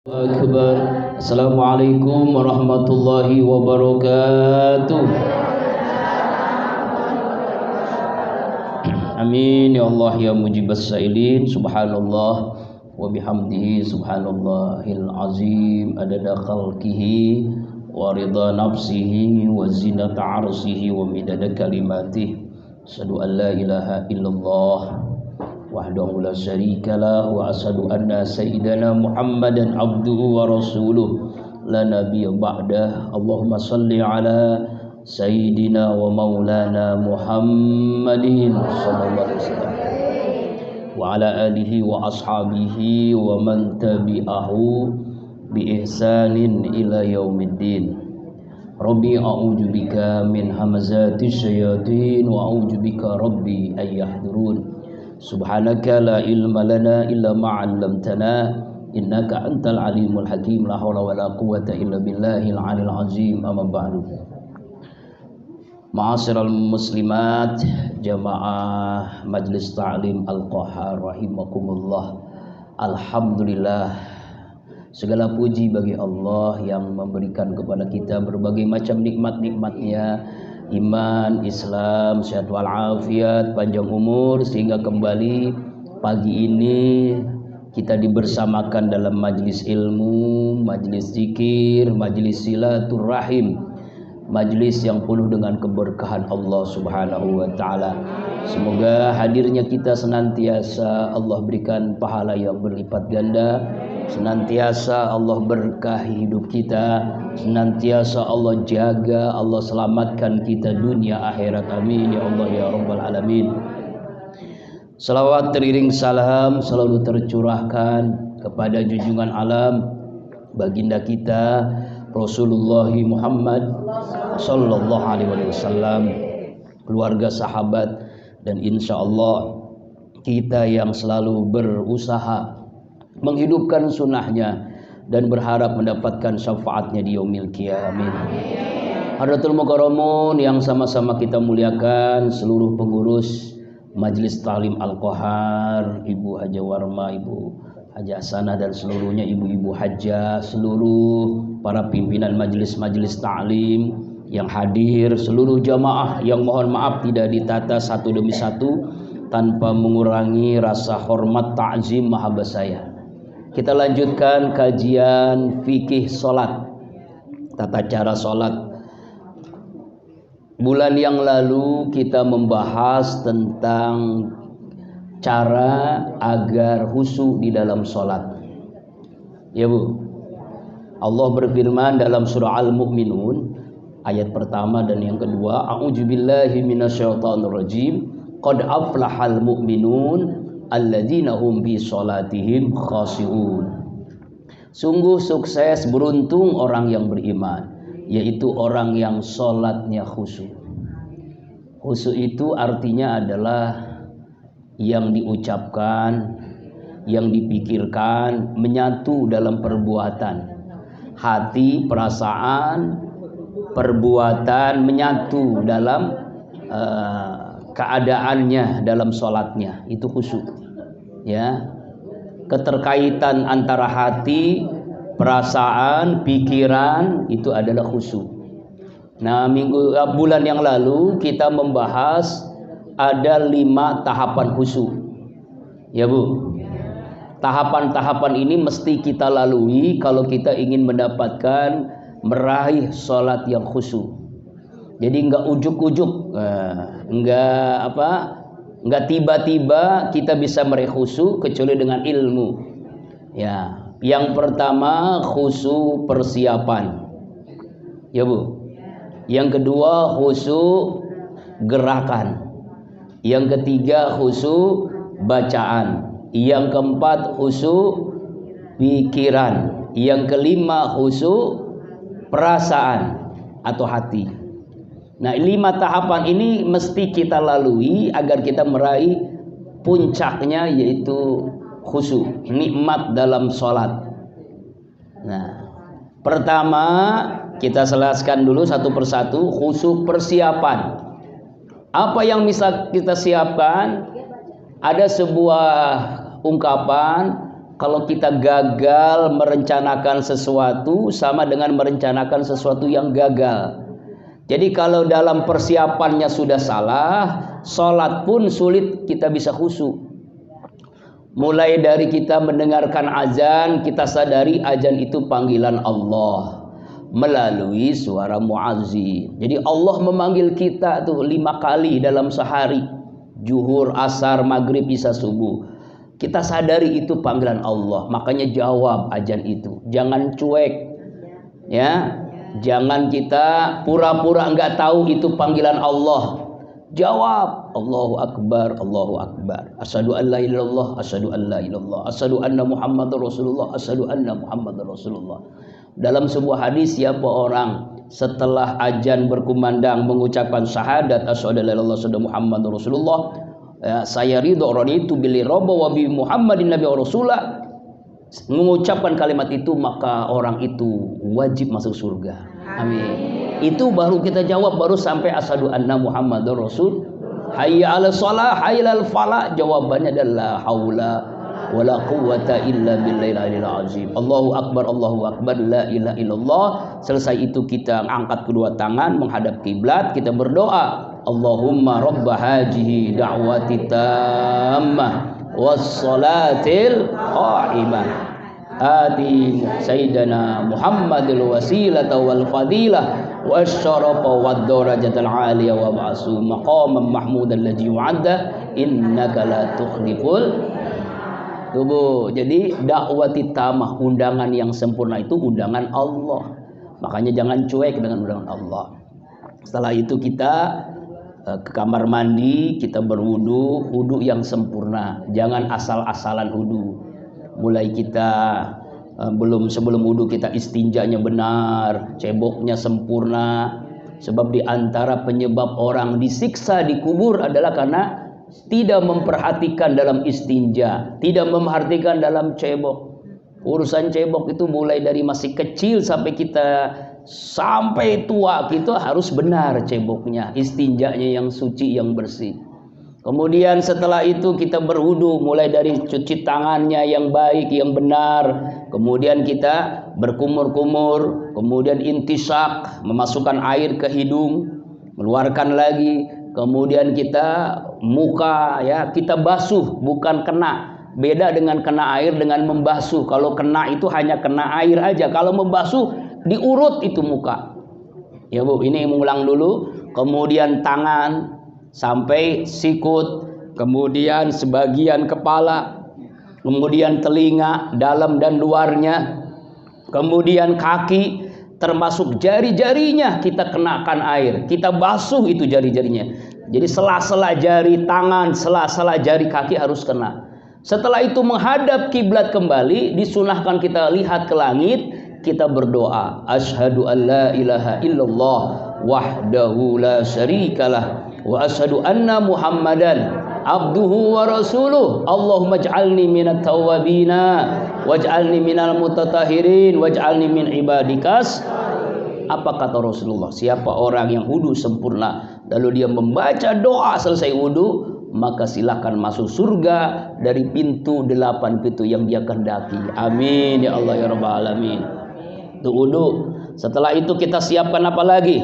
Akbar. Assalamualaikum warahmatullahi wabarakatuh. Amin ya Allah ya mujibas sa'ilin. Subhanallah wa bihamdihi subhanallahil azim adada khalqihi wa ridha nafsihi wa zinata arsihi wa midada kalimatihi. Asyhadu an la ilaha illallah wahdahu la syarikalah wa asyhadu anna sayyidana Muhammadan abduhu wa rasuluh la nabiyya ba'dah. Allahumma salli ala sayyidina wa maulana Muhammadin sallallahu alaihi wasallam wa ala alihi wa ashabihi wa man tabi'ahu bi ihsanin ila yaumiddin. Rabbi a'udzu bika min hamazatis syayatin wa a'udzu bika rabbi ay yahdurun. Subhanaka la ilma lana illa ma 'allamtana innaka antal alimul hakim. La haula wala quwwata illa billahil aliyil azim. Amma ba'du. Ma'asyiral muslimat, jamaah Majlis Ta'lim Al-Qahar rahimakumullah. Alhamdulillah, segala puji bagi Allah yang memberikan kepada kita berbagai macam nikmat-nikmatnya, iman, Islam, sehat walafiat, panjang umur, sehingga kembali pagi ini kita dibersamakan dalam majlis ilmu, majlis zikir, majlis silaturahim, majlis yang penuh dengan keberkahan Allah Subhanahu wa taala. Semoga hadirnya kita senantiasa Allah berikan pahala yang berlipat ganda, senantiasa Allah berkahi hidup kita, senantiasa Allah jaga, Allah selamatkan kita dunia akhirat. Amin ya Allah ya rabbal alamin. Salawat teriring salam selalu tercurahkan kepada junjungan alam baginda kita Rasulullah Muhammad sallallahu alaihi wasallam, keluarga, sahabat, dan insya Allah kita yang selalu berusaha menghidupkan sunnahnya dan berharap mendapatkan syafaatnya di yaumil qiyamah. Hadratul Mukarramun yang sama-sama kita muliakan, seluruh pengurus Majlis Ta'lim Al-Qahar, Ibu Haja Warma, Ibu Haja Hasanah, dan seluruhnya ibu-ibu hajah, seluruh para pimpinan majlis-majlis ta'lim yang hadir, seluruh jamaah yang mohon maaf tidak ditata satu demi satu tanpa mengurangi rasa hormat, ta'zim, mahabbah saya. Kita lanjutkan kajian fikih solat, tata cara solat. Bulan yang lalu kita membahas tentang cara agar khusyuk di dalam solat. Ya Bu, Allah berfirman dalam surah Al-Mu'minun ayat pertama dan yang kedua, a'udzubillahi minasyaitonir rajim, qad aflahal mu'minun alladzina hum fi sholatihim khashi'un. Sungguh sukses, beruntung orang yang beriman, yaitu orang yang sholatnya khusyuk. Khusyuk itu artinya adalah yang diucapkan, yang dipikirkan menyatu dalam perbuatan. Hati, perasaan, perbuatan menyatu dalam keadaannya dalam sholatnya, itu khusyuk. Ya, keterkaitan antara hati, perasaan, pikiran itu adalah khusyuk. Nah, bulan yang lalu kita membahas ada 5 tahapan khusyuk. Ya Bu, tahapan-tahapan ini mesti kita lalui kalau kita ingin mendapatkan meraih sholat yang khusyuk. Jadi enggak ujuk-ujuk, enggak tiba-tiba kita bisa meraih khusyuk kecuali dengan ilmu. Ya, yang pertama khusyuk persiapan. Ya Bu. Yang kedua khusyuk gerakan. Yang ketiga khusyuk bacaan. Yang keempat khusyuk pikiran. Yang kelima khusyuk perasaan atau hati. Nah, 5 tahapan ini mesti kita lalui agar kita meraih puncaknya, yaitu khusyuk, nikmat dalam sholat. Nah, pertama kita jelaskan dulu satu persatu khusyuk persiapan. Apa yang bisa kita siapkan? Ada sebuah ungkapan Kalau kita gagal merencanakan sesuatu sama dengan merencanakan sesuatu yang gagal. Jadi kalau dalam persiapannya sudah salah, sholat pun sulit kita bisa khusyuk. Mulai dari kita mendengarkan azan, kita sadari azan itu panggilan Allah melalui suara muazzin. Jadi Allah memanggil kita tuh 5 kali dalam sehari. Zuhur, asar, maghrib, isya, subuh. Kita sadari itu panggilan Allah, makanya jawab azan itu. Jangan cuek, ya. Jangan kita pura-pura enggak tahu itu panggilan Allah. Jawab, Allahu Akbar, Allahu Akbar. Asyhadu an la ilaha illallah, asyhadu an la ilaha illallah, asyhadu anna Muhammadar Rasulullah, asyhadu anna Muhammadar Rasulullah. Dalam sebuah hadis, siapa orang setelah azan berkumandang mengucapkan syahadat asyhadu an la ilaha illallah, asyhadu Muhammadar Rasulullah, ya, saya ridho raditu billahi rabba wa bi Muhammadin nabiy wa rasulah, mengucapkan kalimat itu, maka orang itu wajib masuk surga. Amin. Itu baru kita jawab, baru sampai asyhadu anna Muhammadar Rasul. Hayya 'alas shalah, hayya 'alal falah. Jawabannya adalah haula wala quwwata illa billahil azim. Allahu akbar, Allahu akbar, la ilaha illallah. Selesai itu kita angkat kedua tangan menghadap kiblat, kita berdoa, Allahumma rabba hajihi da'wati tammah was salatil qa'imah. Ati sayyidina Muhammadil wasilata wal fadilah wasyarafa wad darajatal aliyah wa ba'su maqaman mahmudan ladzi wa'ada innaka la tukhliful tubuh. Jadi dakwati tamah, undangan yang sempurna itu undangan Allah. Makanya jangan cuek dengan undangan Allah. Setelah itu kita ke kamar mandi, kita berwudu, wudu yang sempurna. Jangan asal-asalan wudu. Mulai kita sebelum wudu kita istinjanya benar, ceboknya sempurna. Sebab di antara penyebab orang disiksa di kubur adalah karena tidak memperhatikan dalam istinja, tidak memperhatikan dalam cebok. Urusan cebok itu mulai dari masih kecil sampai tua, kita harus benar ceboknya, istinjanya yang suci, yang bersih. Kemudian setelah itu kita berwudu, mulai dari cuci tangannya yang baik, yang benar. Kemudian kita berkumur-kumur, kemudian intisak, memasukkan air ke hidung, mengeluarkan lagi. Kemudian kita muka, ya, kita basuh, bukan kena. Beda dengan kena air dengan membasuh. Kalau kena itu hanya kena air aja. Kalau membasuh diurut itu muka. Ya Bu, ini mengulang dulu. Kemudian tangan sampai sikut, kemudian sebagian kepala, kemudian telinga dalam dan luarnya, kemudian kaki termasuk jari-jarinya kita kenakan air, kita basuh itu jari-jarinya. Jadi sela-sela jari tangan, sela-sela jari kaki harus kena. Setelah itu menghadap kiblat kembali, disunahkan kita lihat ke langit, kita berdoa, asyhadu an la ilaha illallah wahdahu la syarikalah wa asyhadu anna Muhammadan abduhu wa rasuluh. Allahumma ij'alni minat tawwabina waj'alni minal mutatahhirin waj'alni min ibadikas. Apa kata Rasulullah? Siapa orang yang wudu sempurna lalu dia membaca doa selesai wudu, maka silahkan masuk surga dari pintu 8 pintu yang dia kehendaki. Amin ya Allah ya rabbal alamin. Itu wudu. Setelah itu kita siapkan apa lagi?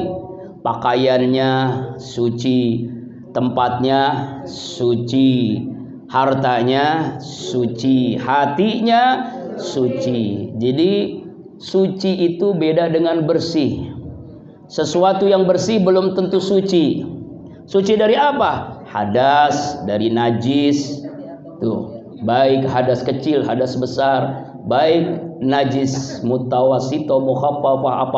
Pakaiannya suci, tempatnya suci, hartanya suci, hatinya suci. Jadi suci itu beda dengan bersih. Sesuatu yang bersih belum tentu suci. Suci dari apa? Hadas, dari najis. Tuh, baik hadas kecil, hadas besar, baik najis mutawasito, mukhaffafah,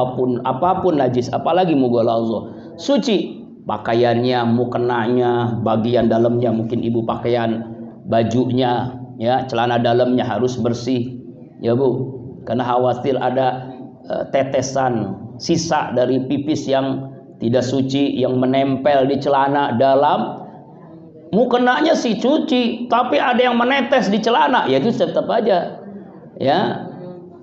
apapun najis, apalagi mughalazah. Suci pakaiannya, mukenanya, bagian dalamnya, mungkin ibu pakaian bajunya, ya, celana dalamnya harus bersih, ya Bu, karena khawatir ada tetesan sisa dari pipis yang tidak suci yang menempel di celana dalam. Mukenanya sih cuci, tapi ada yang menetes di celana, ya itu tetap aja, ya,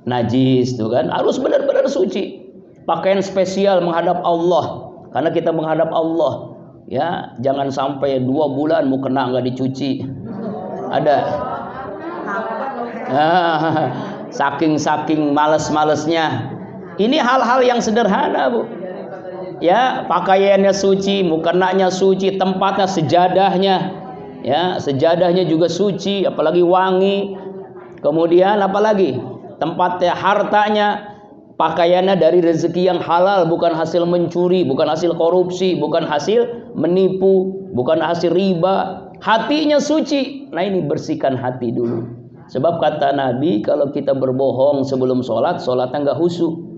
najis tuh kan, harus benar-benar suci. Pakaian spesial menghadap Allah, karena kita menghadap Allah, ya, jangan sampai 2 bulan mukena nggak dicuci. Ada Saking males-malesnya. Ini hal-hal yang sederhana, Bu. Ya, pakaiannya suci, mukenanya suci, tempatnya, sejadahnya, ya, sejadahnya juga suci, apalagi wangi. Kemudian apalagi? Tempatnya, hartanya, pakaiannya dari rezeki yang halal, bukan hasil mencuri, bukan hasil korupsi, bukan hasil menipu, bukan hasil riba. Hatinya suci. Nah, ini bersihkan hati dulu. Sebab kata Nabi, kalau kita berbohong sebelum sholat, sholatnya nggak khusyuk.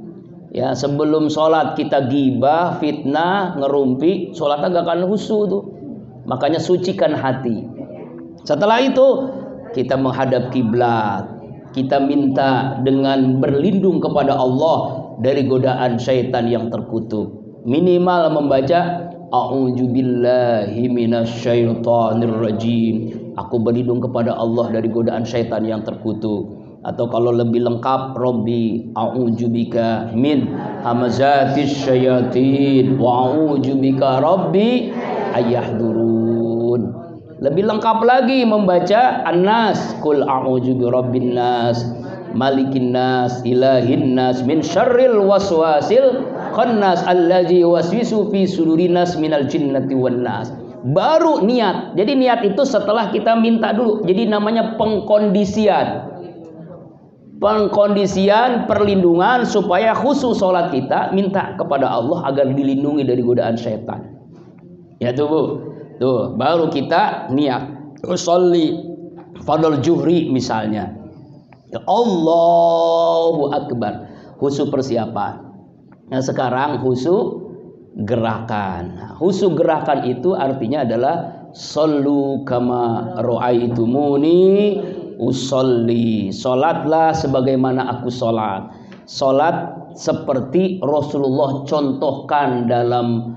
Ya, sebelum sholat kita gibah, fitnah, ngerumpi, sholatnya nggak akan khusyuk tuh. Makanya sucikan hati. Setelah itu kita menghadap kiblat. Kita minta dengan berlindung kepada Allah dari godaan syaitan yang terkutuk. Minimal membaca A'udzubillahi minasyaitonirrajim. Aku berlindung kepada Allah dari godaan syaitan yang terkutuk. Atau kalau lebih lengkap, Rabbi a'udzubika min hamazatis syayatin wa a'udzubika Rabbi ayahdurun. Lebih lengkap lagi membaca An-Nas, Qul a'udzu birabbin nas, malikin nas, ilahin nas, min syarril waswasil khannas allazi waswisu fi sudurin nas minal jinnati wan nas. Baru niat. Jadi niat itu setelah kita minta dulu. Jadi namanya pengkondisian. Pengkondisian, perlindungan supaya khusyuk sholat kita, minta kepada Allah agar dilindungi dari godaan syaitan. Ya tuh, Bu. Tuh, baru kita niat. Usolli fardhu zuhri misalnya. Ya, Allahu Akbar. Khusyuk persiapan. Nah, sekarang khusyuk gerakan. Nah, khusyuk gerakan itu artinya adalah shollu kama ra'aitumuni usolli. Sholatlah sebagaimana aku sholat. Sholat seperti Rasulullah contohkan dalam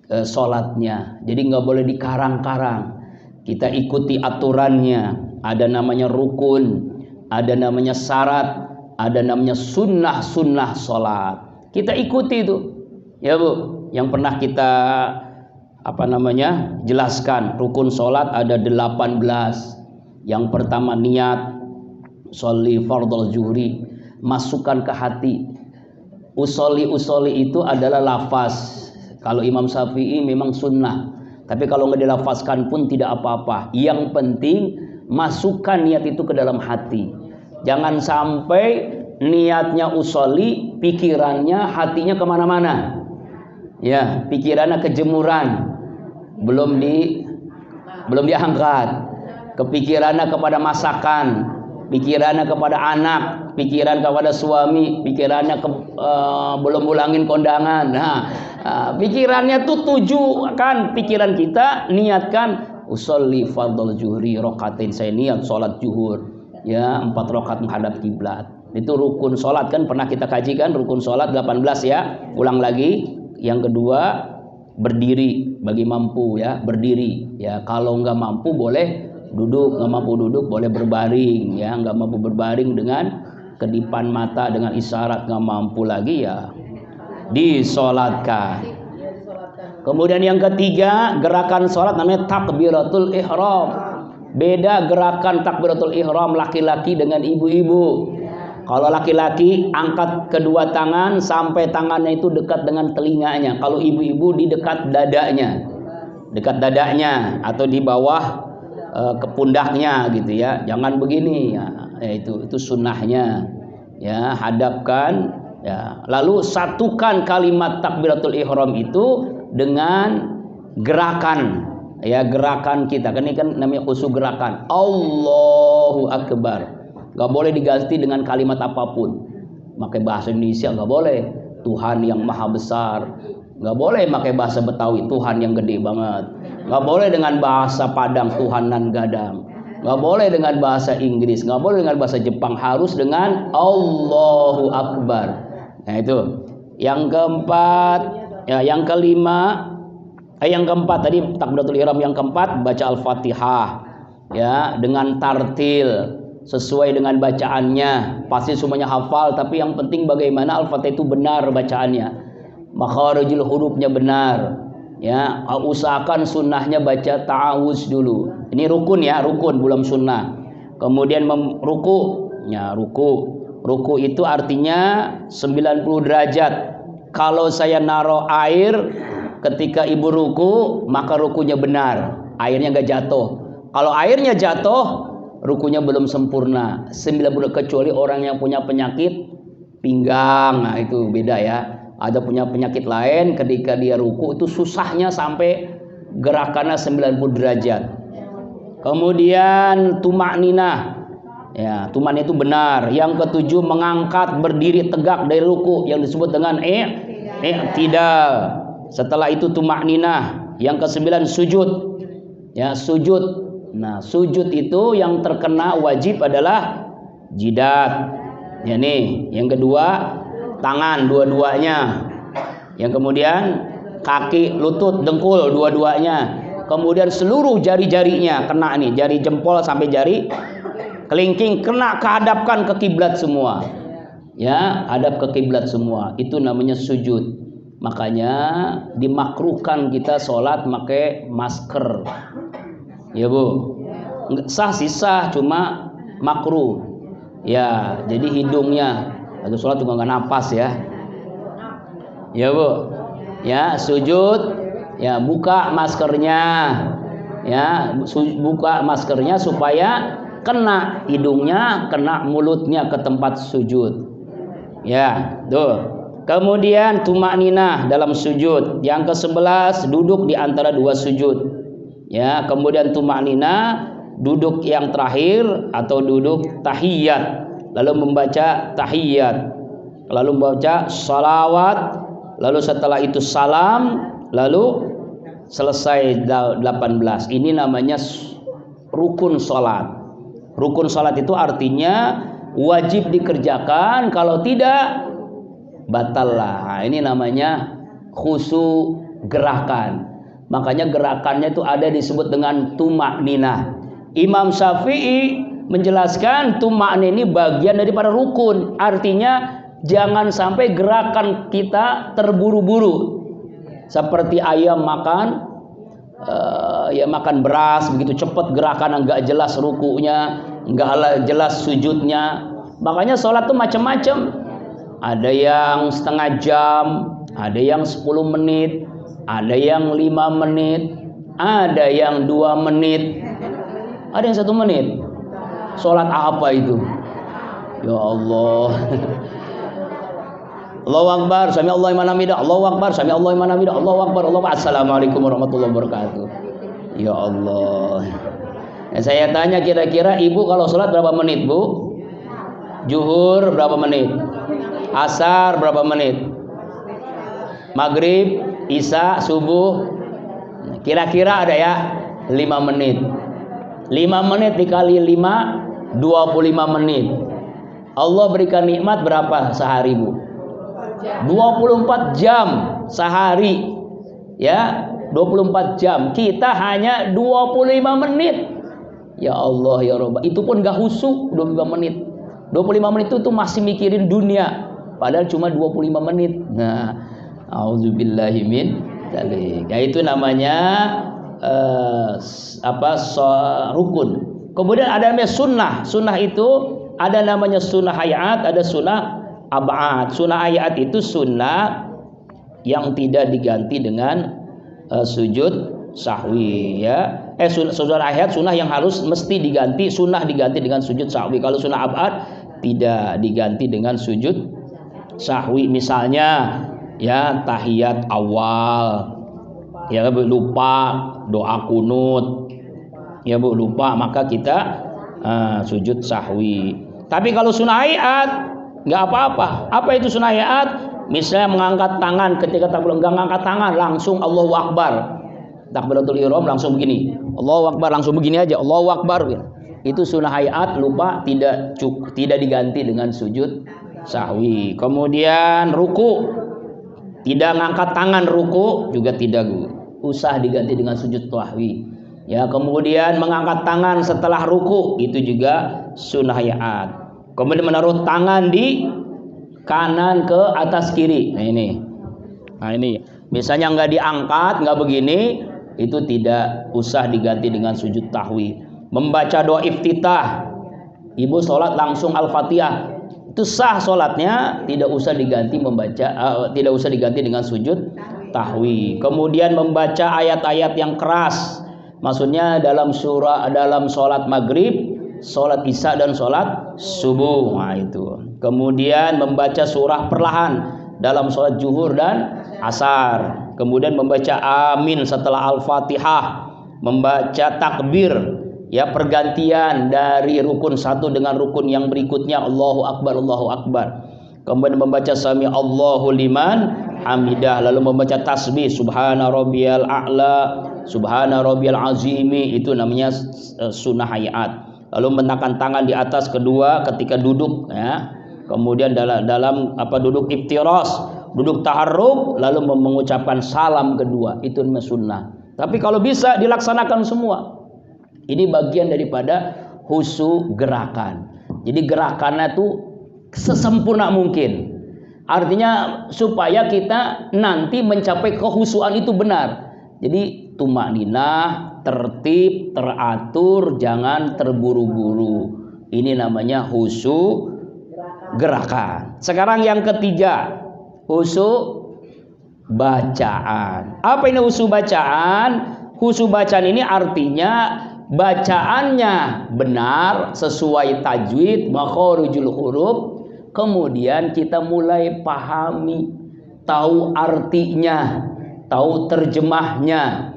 sholatnya. Jadi nggak boleh dikarang-karang. Kita ikuti aturannya. Ada namanya rukun, ada namanya syarat, ada namanya sunnah sholat. Kita ikuti itu, ya Bu. Yang pernah kita jelaskan, rukun sholat ada 18. Yang pertama niat, sholli fardhu zuhri, masukkan ke hati. Usolli itu adalah lafaz. Kalau Imam Syafi'i memang sunnah, tapi kalau nggak dilafazkan pun tidak apa-apa. Yang penting masukkan niat itu ke dalam hati. Jangan sampai niatnya usolli, pikirannya, hatinya kemana-mana. Ya, pikirannya kejemuran, belum diangkat. Kepikirannya kepada masakan, pikirannya kepada anak, pikiran kepada suami, pikirannya belum ulangin kondangan. Nah, pikirannya tuh tuju kan, pikiran kita niatkan usolli fardhu zuhri rakatain, saya niat sholat zuhur, ya 4 rakaat menghadap kiblat. Itu rukun sholat kan, pernah kita kaji kan, rukun sholat 18 ya. Ulang lagi. Yang kedua berdiri bagi mampu, ya, berdiri. Ya, kalau nggak mampu boleh duduk, nggak mampu duduk boleh berbaring, ya, nggak mampu berbaring dengan kedipan mata, dengan isyarat nggak mampu lagi, ya disolatkan. Kemudian yang ketiga, gerakan sholat namanya takbiratul ihram. Beda gerakan takbiratul ihram laki-laki dengan ibu-ibu. Kalau laki-laki angkat kedua tangan sampai tangannya itu dekat dengan telinganya. Kalau ibu-ibu di dekat dadanya, atau di bawah ke pundaknya gitu, ya. Jangan begini, ya. Itu sunnahnya, ya. Hadapkan, ya. Lalu satukan kalimat takbiratul ihram itu dengan gerakan, ya, gerakan kita. Kan ini kan namanya khusyuk gerakan. Allahu Akbar. Gak boleh diganti dengan kalimat apapun. Pakai bahasa Indonesia gak boleh. Tuhan yang maha besar. Gak boleh pakai bahasa Betawi, Tuhan yang gede banget. Gak boleh dengan bahasa Padang, Tuhan nan gadang. Gak boleh dengan bahasa Inggris. Gak boleh dengan bahasa Jepang. Harus dengan Allahu Akbar. Nah itu. Yang keempat, ya, yang kelima, yang keempat tadi takbiratul ihram. Yang keempat baca Al-Fatihah, ya, dengan tartil sesuai dengan bacaannya. Pasti semuanya hafal, tapi yang penting bagaimana Al-Fatihah itu benar bacaannya, makharijul hurufnya benar, ya. Usahakan sunnahnya baca ta'awuz dulu. Ini rukun, ya, rukun belum sunnah. Kemudian ruku Ya, ruku. Ruku itu artinya 90 derajat. Kalau saya naruh air ketika ibu ruku, maka rukunya benar. Airnya nggak jatuh. Kalau airnya jatuh, rukunya belum sempurna. 90, kecuali orang yang punya penyakit pinggang. Nah, itu beda ya. Ada punya penyakit lain, ketika dia ruku itu susahnya sampai gerakannya 90 derajat. Kemudian tumakninah. Ya, tuman itu benar. Yang ketujuh, mengangkat berdiri tegak dari ruku yang disebut dengan i'tidal. Setelah itu tumakninah. Yang kesembilan, sujud. Ya, sujud. Nah, sujud itu yang terkena wajib adalah jidat. Ya nih, yang kedua tangan dua-duanya. Yang kemudian kaki, lutut, dengkul dua-duanya. Kemudian seluruh jari-jarinya kena nih, jari jempol sampai jari kelingking kena, kehadapkan ke kiblat semua. Ya, hadap ke kiblat semua. Itu namanya sujud. Makanya dimakruhkan kita sholat pakai masker. Ya Bu, nggak sah sih sah, cuma makruh. Ya, jadi hidungnya atau sholat juga nggak napas ya. Ya Bu, ya sujud, ya buka maskernya, ya buka maskernya supaya kena hidungnya, kena mulutnya ke tempat sujud. Ya, tuh. Kemudian tumakninah dalam sujud. Yang ke-11, duduk di antara dua sujud. Ya, kemudian tumakninah duduk yang terakhir atau duduk tahiyat. Lalu membaca tahiyat. Lalu membaca salawat. Lalu setelah itu salam. Lalu selesai 18. Ini namanya rukun sholat. Rukun salat itu artinya wajib dikerjakan, kalau tidak batal lah. Nah, ini namanya khusu gerakan. Makanya gerakannya itu ada disebut dengan tumakninah. Imam Syafi'i menjelaskan tumakninah ini bagian daripada rukun. Artinya jangan sampai gerakan kita terburu-buru. Seperti ayam makan ya makan beras begitu cepat, gerakan nggak jelas rukunya, nggak jelas sujudnya. Makanya sholat tuh macam-macam. Ada yang setengah jam, ada yang 10 menit, ada yang 5 menit, ada yang 2 menit, ada yang 1 menit. Sholat apa itu? Ya Allah. Allahu Akbar, sami Allahu liman hamidah. Allahu Akbar, sami Allahu liman hamidah. Allahu Akbar, Allahu Akbar. Assalamualaikum warahmatullahi wabarakatuh. Ya Allah. Nah, saya tanya, kira-kira ibu kalau sholat berapa menit, Bu? Zuhur berapa menit? Asar berapa menit? Maghrib, Isya, subuh. Kira-kira ada ya 5 menit. 5 menit dikali 5, 25 menit. Allah berikan nikmat berapa sehari, Bu? 24 jam sehari. Ya, 24 jam. Kita hanya 25 menit. Ya Allah ya Rabb. Itu pun gak husuk 25 menit. 25 menit itu masih mikirin dunia. Padahal cuma 25 menit. Nah, auzubillahi min dzalik. Ya, itu namanya rukun. Kemudian ada namanya sunnah. Sunnah itu ada namanya sunnah hayat, ada sunnah ab'ad. Sunnah hayat itu sunnah yang tidak diganti dengan sujud sahwi ya. Sunnah hayat sunnah yang harus mesti diganti, sunnah diganti dengan sujud sahwi. Kalau sunnah ab'ad tidak diganti dengan sujud sahwi. Misalnya ya tahiyat awal ya lupa doa kunut ya Bu, lupa, maka kita sujud sahwi. Tapi kalau sunnah hayat nggak apa-apa. Apa itu sunnah hayat? Misalnya mengangkat tangan ketika takbir, enggak ngangkat tangan langsung Allahu Akbar. Takbiratul ihram langsung begini. Allahu Akbar langsung begini aja. Allahu Akbar. Itu sunnah hayat, lupa, tidak diganti dengan sujud sahwi. Kemudian ruku, tidak ngangkat tangan ruku juga tidak usah diganti dengan sujud sahwi. Ya, kemudian mengangkat tangan setelah ruku itu juga sunnah hayat. Kemudian menaruh tangan di kanan ke atas kiri. Nah ini. Misalnya nggak diangkat, nggak begini, itu tidak usah diganti dengan sujud tahwi. Membaca doa iftitah, Ibu sholat langsung Al-Fatihah, itu sah sholatnya, tidak usah diganti tidak usah diganti dengan sujud tahwi. Kemudian membaca ayat-ayat yang keras, maksudnya dalam sholat maghrib, sholat isya dan sholat subuh. Nah itu. Kemudian membaca surah perlahan dalam sholat zuhur dan asar. Kemudian membaca amin setelah Al-Fatihah, membaca takbir, ya, pergantian dari rukun satu dengan rukun yang berikutnya, Allahu Akbar, Allahu Akbar. Kemudian membaca sami Allahu liman hamidah, lalu membaca tasbih subhana rabbiyal a'la, subhana rabbiyal azimi, itu namanya sunnah hayat. Lalu menaikkan tangan di atas kedua ketika duduk, ya. Kemudian dalam duduk iftiras, duduk taharruk, lalu mengucapkan salam kedua, itu namanya sunnah. Tapi kalau bisa dilaksanakan semua. Ini bagian daripada khusyuk gerakan. Jadi gerakannya tuh sesempurna mungkin. Artinya supaya kita nanti mencapai kehusuan itu benar. Jadi tumakninah, tertib, teratur, jangan terburu-buru. Ini namanya khusyuk gerakan. Sekarang yang ketiga, khusyuk bacaan. Apa ini khusyuk bacaan? Khusyuk bacaan ini artinya bacaannya benar sesuai tajwid, makharijul huruf, kemudian kita mulai pahami, tahu artinya, tahu terjemahnya.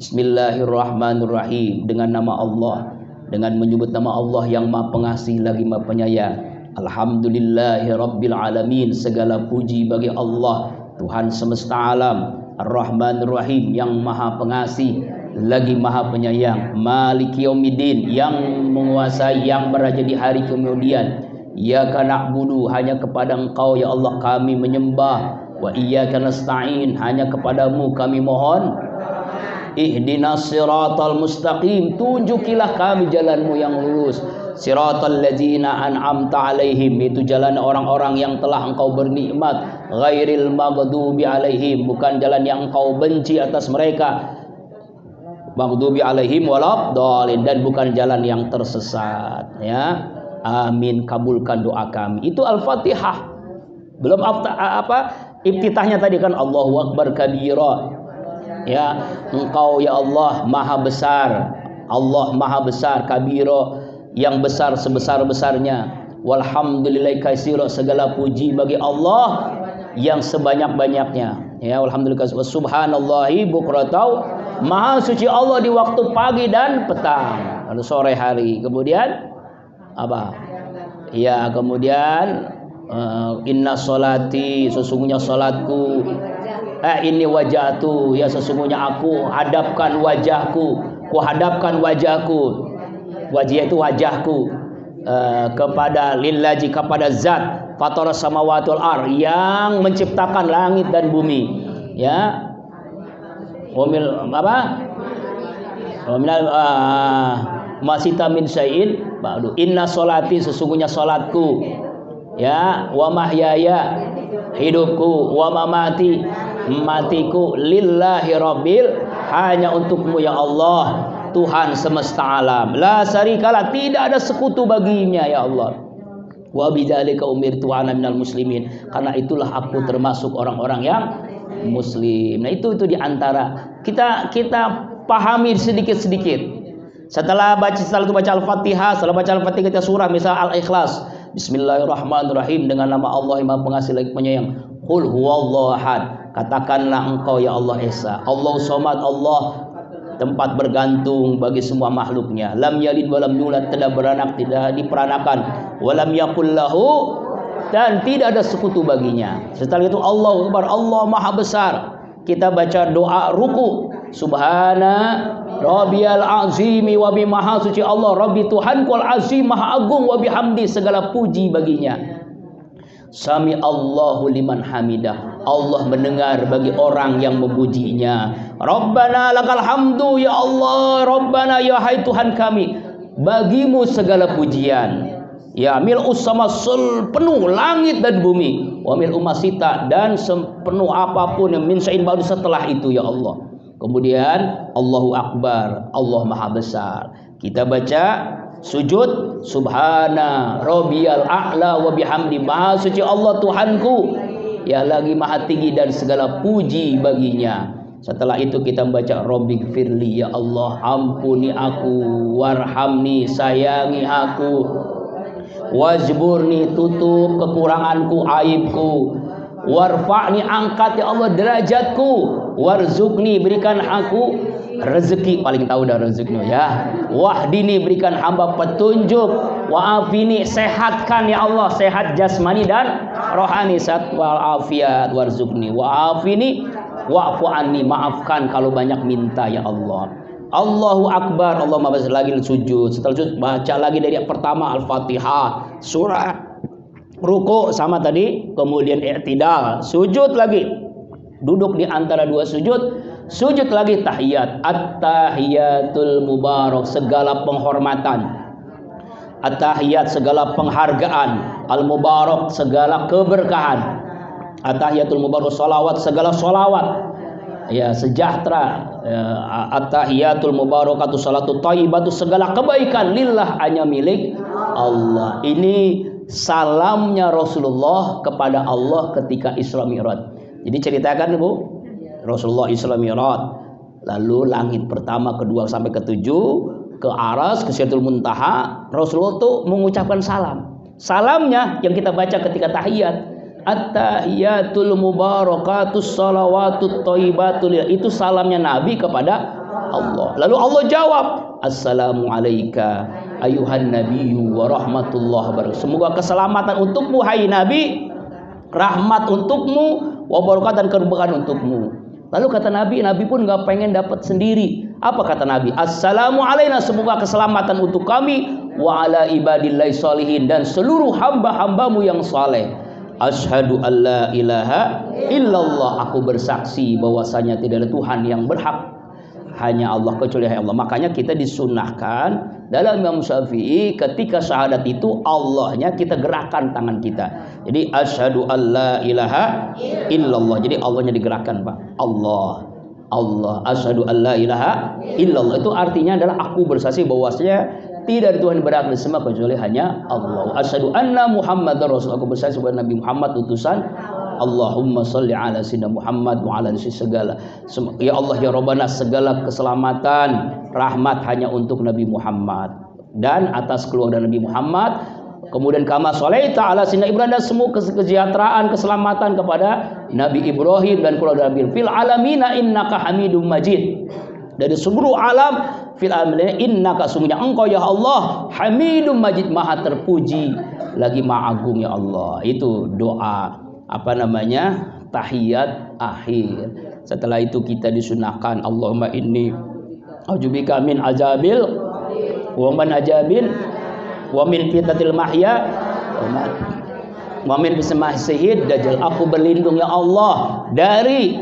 Bismillahirrahmanirrahim, dengan nama Allah, dengan menyebut nama Allah yang Maha Pengasih lagi Maha Penyayang. Alhamdulillahirabbil alamin, segala puji bagi Allah Tuhan semesta alam. Ar-Rahmanir-Rahim, yang Maha Pengasih lagi Maha Penyayang. Maliki yaumiddin, yang menguasai, yang berada di hari kemudian. Iyyaka na'budu, hanya kepada Engkau ya Allah kami menyembah. Wa iyyaka nasta'in, hanya kepadamu kami mohon. Ihdinas siratal mustaqim, tunjukilah kami jalanmu yang lurus. Siratal ladzina an'amta alaihim, itu jalan orang-orang yang telah Engkau bernikmat. Ghairil maghdubi alaihim, bukan jalan yang Engkau benci atas mereka. Maghdubi alaihim waladdallin, dan bukan jalan yang tersesat, ya. Amin, kabulkan doa kami. Itu Al-Fatihah. Belum iftitahnya tadi kan Allahu Akbar kabira. Ya, Engkau ya Allah Maha besar. Allah Maha besar, kabira, yang besar sebesar-besarnya. Walhamdulillahi katsira, segala puji bagi Allah yang sebanyak-banyaknya. Ya, alhamdulillah, subhanallahi bukratan, maha suci Allah di waktu pagi dan petang, lalu sore hari. Kemudian apa? Ya, kemudian inna sholati, sesungguhnya salatku, ini wajahku, ya sesungguhnya aku hadapkan wajahku, ku hadapkan wajahku. Wajah itu wajahku, kepada lillahi, kepada zat fatara samawati wal ard, yang menciptakan langit dan bumi, ya. Wamil masita min syai'in ba'du. Inna sholati, sesungguhnya salatku, ya, wa mahyaya, hidupku, wa mamati, matiku, lillahi rabbil, hanya untukmu ya Allah Tuhan semesta alam. La syarikalah, tidak ada sekutu baginya ya Allah. Wa bidzalika umirtu ana minal muslimin, karena itulah aku termasuk orang-orang yang muslim. Nah, itu diantara kita pahami sedikit-sedikit. Setelah itu baca Al-Fatihah, setelah baca Al-Fatihah kita surah misal Al-Ikhlas. Bismillahirrahmanirrahim, dengan nama Allah yang Maha Pengasih lagi Penyayang. Qul huwallahu ahad, katakanlah Engkau ya Allah Esa. Allahu somad, Allah tempat bergantung bagi semua makhluknya. Lam yalid walam yulad, tidak beranak, tidak diperanakan. Walam yakul lahu, dan tidak ada sekutu baginya. Setelah itu Allahu Akbar, Allah Maha Besar. Kita baca doa ruku. Subhana rabbiyal azimi, wa bi maha suci Allah Rabbi Tuhanku al-azim, maha agung, wa bihamdi, segala puji baginya. Sami Allahu liman hamidah, Allah mendengar bagi orang yang memujinya. Rabbana lakal hamdu, ya Allah, Rabbana, ya hai Tuhan kami, bagimu segala pujian. Ya, mil'us sama penuh langit dan bumi, wa mil'u masita, dan sepenuh apapun yang min syai'in ba'du setelah itu ya Allah. Kemudian Allahu Akbar, Allah Maha Besar. Kita baca Sujud, subhana rabbiyal a'la wa bihamdi, maha suci Allah Tuhanku, ya lagi maha tinggi dan segala puji baginya. Setelah itu kita membaca Rabbighfirli, ya Allah ampuni aku, warhamni sayangi aku, wajburni tutup kekuranganku aibku, warfa'ni angkat ya Allah derajatku, warzuqni berikan aku rezeki, paling tahu dah rezeki ya, wahdini berikan hamba petunjuk, wa'afini sehatkan ya Allah, sehat jasmani dan rohani, sehat walafiat, warzuqni wa'afini wa'fu anni, maafkan kalau banyak minta ya Allah. Allahu Akbar, Allah maha besar, lagi sujud. Setelah sujud baca lagi dari yang pertama Al-Fatihah, surah, ruku sama tadi, kemudian i'tidal, sujud lagi, duduk di antara dua sujud, sujud lagi tahiyat, at-tahiyatul mubarak, segala penghormatan, at-tahiyat segala penghargaan, al-mubarak segala keberkahan, at-tahiyatul mubarak salawat segala salawat, ya sejahtera, at-tahiyatul mubarakatu salatu thayyibatu segala kebaikan lillah, hanya milik Allah. Ini salamnya Rasulullah kepada Allah ketika Isra Mi'raj. Jadi ceritakan Ibu, Rasulullah Isra Mi'raj, lalu langit pertama, kedua sampai ketujuh, ke Aras, ke Sidratul Muntaha, Rasulullah tuh mengucapkan salam. Salamnya yang kita baca ketika tahiyat, at-tahiyatul mubarakatus salawatut thayyibatul, itu salamnya Nabi kepada Allah. Lalu Allah jawab, assalamu alayka ayuhan nabiyyu wa rahmatullahi wabarakatuh, semoga keselamatan untukmu hai Nabi, rahmat untukmu, wa barakatuh dan keberkahan untukmu. Lalu kata Nabi, Nabi pun nggak pengen dapat sendiri. Apa kata Nabi? Assalamu alayna, semoga keselamatan untuk kami, wa ala ibadillahi sholihin, dan seluruh hamba-hambamu yang saleh. Asyhadu alla ilaha illallah, aku bersaksi bahwasanya tidak ada Tuhan yang berhak hanya Allah kecuali Allah. Makanya kita disunahkan dalam Imam Syafi'i ketika syahadat itu Allahnya kita gerakkan tangan kita. Jadi asyhadu alla ilaha illallah. Jadi Allahnya digerakkan Pak. Allah. Allah. Asyhadu alla ilaha illallah. Itu artinya adalah aku bersaksi bahwasanya tidak ada Tuhan berhak disembah kecuali hanya Allah. Asyhadu anna Muhammadar Rasul. Aku bersaksi bahwa Nabi Muhammad utusan Allahumma sholli ala sayyidina Muhammad wa ala segala. Ya Allah ya Rabbana, segala keselamatan, rahmat hanya untuk Nabi Muhammad dan atas keluarga Nabi Muhammad. Kemudian kama sholaita ala sayyidina Ibrahim, dan semua kesejahteraan, keselamatan kepada Nabi Ibrahim dan keluarga Nabi fil alamina innaka Hamidum Majid. Dari seluruh alam fil alamina innaka, sungguhnya engkau ya Allah Hamidum Majid, maha terpuji lagi maha agung ya Allah. Itu doa tahiyat akhir. Setelah itu kita disunahkan Allahumma inni a'udzubika min azabil wa man ajabin wa min fitnatil mahya wa min bismahsihid dajjal. Aku berlindung ya Allah dari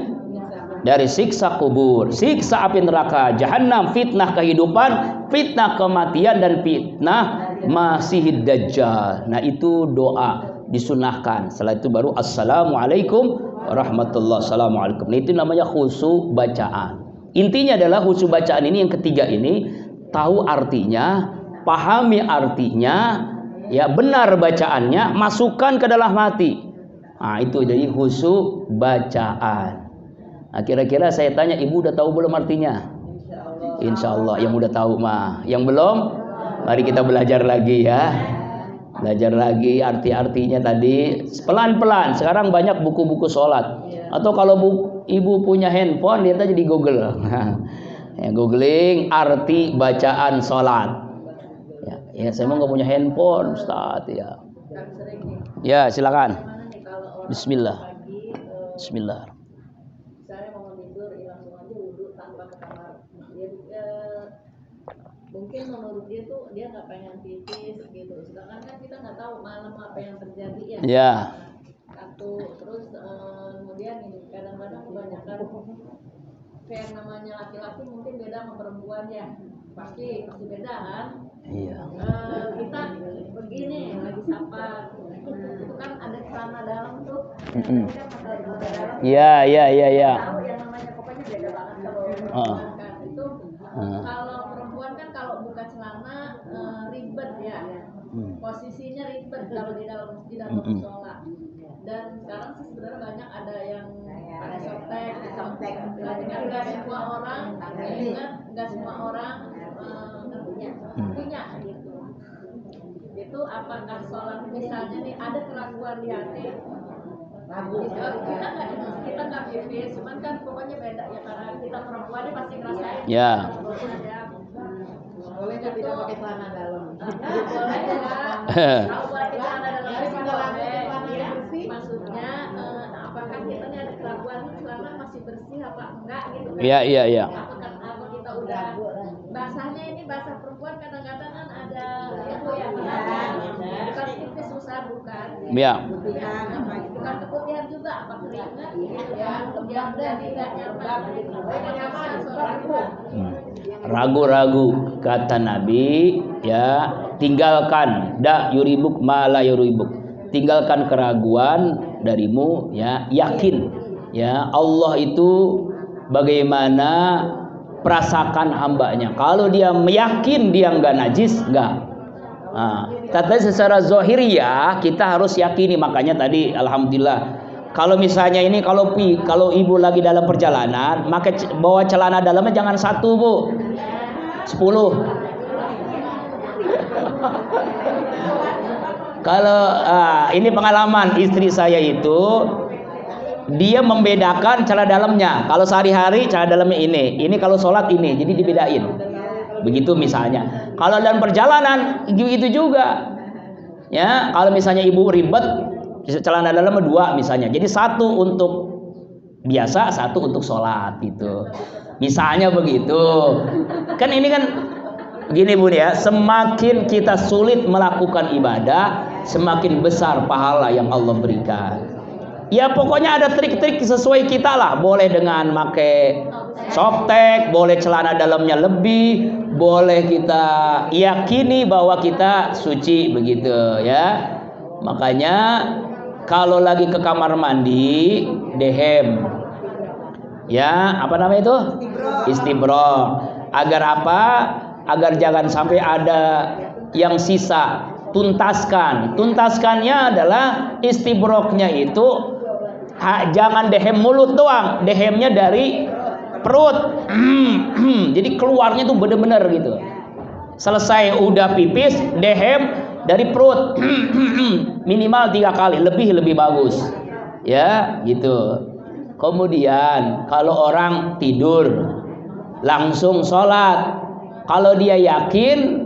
siksa kubur, siksa api neraka jahanam, fitnah kehidupan, fitnah kematian, dan fitnah masihid dajjal. Nah itu doa disunahkan. Setelah itu baru assalamualaikum warahmatullahi wabarakatuh. Nah, itu namanya khusyuk bacaan. Intinya adalah khusyuk bacaan ini yang ketiga ini, tahu artinya, pahami artinya, ya benar bacaannya, masukkan ke dalam hati. Nah itu jadi khusyuk bacaan. Nah, kira-kira saya tanya, ibu udah tahu belum artinya? Insya Allah. Yang udah tahu mah, yang belum, mari kita belajar lagi ya. Belajar lagi arti-artinya tadi pelan-pelan. Sekarang banyak buku-buku sholat. Atau kalau ibu punya handphone, lihat aja di Google. Ya, googling arti bacaan sholat. Ya saya mau nggak punya handphone, Ustaz ya. Ya silakan. Bismillah. Bismillah. Mungkin menurut dia tuh dia nggak pengen pipis gitu, sedangkan kan kita nggak tahu malam apa yang terjadi ya. Satu, terus kemudian ini kadang-kadang kebanyakan kayak namanya laki-laki mungkin beda sama perempuan ya, pasti beda kan. Iya. Kita begini lagi sapa, itu kan ada celana dalam tuh. Iya. Tahu yang namanya pokoknya beda banget kalau kan itu. Kalau perempuan kan kalau buka celana ribet sih sebenarnya banyak, ada yang pakai softtek, tapi kan nggak semua orang ingat, nggak semua orang punya gitu. Itu apakah sholat misalnya nih ada keraguan di hati, kita nggak pipis, cuman kan pokoknya beda ya, karena kita perempuan ini pasti ngerasain. Ya. Boleh nggak kita pakai celana dalam? Boleh ya. Kalau pakai celana dalam itu boleh. Ya, maksudnya apakah kita nih ada keraguan celana masih bersih apa enggak gitu kan? Iya. Apa kita udah basahnya, ini basah perempuan kadang-kadang kan ada yang goyang-goyang. Bukan tipis susah bukan? Iya. Bukan keputihan juga, apa keringat ya, yang jadi nggak nyaman. Ragu-ragu kata Nabi, ya, tinggalkan da yuribuk ma la yuribuk. Tinggalkan keraguan darimu, ya, yakin, ya, Allah itu bagaimana perasakan hambanya. Kalau dia meyakin dia enggak najis, enggak. Nah, tapi secara zahiriyah kita harus yakini. Makanya tadi alhamdulillah, kalau misalnya ini kalau ibu lagi dalam perjalanan, maka bawa celana dalamnya jangan 1 Bu, 10. Kalau ini pengalaman istri saya itu, dia membedakan celana dalamnya. Kalau sehari-hari celana dalamnya ini kalau sholat ini, jadi dibedain. Begitu misalnya. Kalau dalam perjalanan gitu juga. Ya, kalau misalnya ibu ribet, celana dalamnya 2 misalnya. Jadi 1 untuk biasa, 1 untuk sholat gitu. Misalnya begitu. Kan ini kan gini Bu ya, semakin kita sulit melakukan ibadah, semakin besar pahala yang Allah berikan. Ya pokoknya ada trik-trik sesuai kita lah. Boleh dengan pakai softtek, boleh celana dalamnya lebih, boleh kita yakini bahwa kita suci begitu ya. Makanya kalau lagi ke kamar mandi, dehem, ya, apa namanya itu? Istibro. Agar apa? Agar jangan sampai ada yang sisa. Tuntaskannya adalah istibroknya itu jangan dehem mulut doang, dehemnya dari perut. Jadi keluarnya tuh bener-bener gitu. Selesai udah pipis, dehem dari perut. Minimal 3 kali, lebih bagus. Ya, gitu. Kemudian kalau orang tidur langsung sholat, kalau dia yakin,